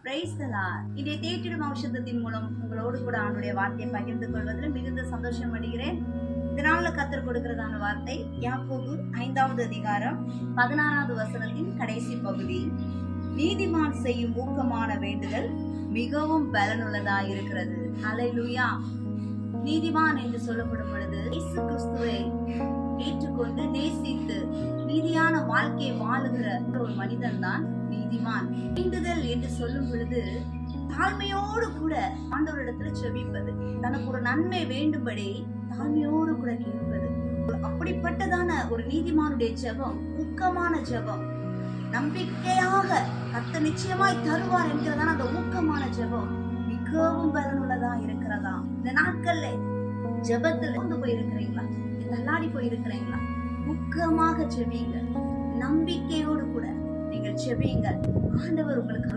Praise the Lord. இதை தேற்றிடும் ஔஷதத்தின் மூலம் உங்களோடு கூட ஆண்டுடைய வார்த்தையை பகிர்ந்து கொள்வதில் மிகுந்த சந்தோஷம் அடைகிறேன். இந்த நாள்ல கர்த்தர் கொடுக்கிறதான வார்த்தை யாக்கோபு 5வது அதிகாரம் 16வது வசனத்தின் கடைசி பகுதி. நீதிமான் செய்யும் ஊக்கமான வேண்டுதல் மிகவும் பலனுள்ளதா இருக்கிறது. ஹல்லேலூயா. நீதிமான் என்று சொல்லப்படும் பொழுது இயேசு கிறிஸ்துவை ஏற்றுக்கொண்டு நேசித்து நீதியான வாழ்க்கையை வாழுகிற ஒரு மனிதன் தான் நீதிமான். வேண்டுதல் என்று சொல்லும் பொழுது தாழ்மையோடு கூட ஆண்டவரிடத்துல செபிப்பது, தனக்கு ஒரு நன்மை வேண்டும்படி தாழ்மையோடு கூட கேட்பது. அப்படிப்பட்டதான ஒரு நீதிமானுடைய ஜெபம் ஊக்கமான ஜெபம், நம்பிக்கையாக கர்த்தர் நிச்சயமாய் தருவார் என்கிறதான அந்த ஊக்கமான ஜெபம் மிகவும் பலனுள்ளதா இருக்கிறதா? இந்த நாட்கள்ல ஜெபத்துல கொண்டு போயிருக்கிறீங்களா? தள்ளாடி போயிருக்கிறீங்களா? ஊக்கமாக ஜெபிங்க, நம்பிக்கையோடு கூட நீங்கள் ஜெபிங்க. ஆண்டவர் உங்களுக்கு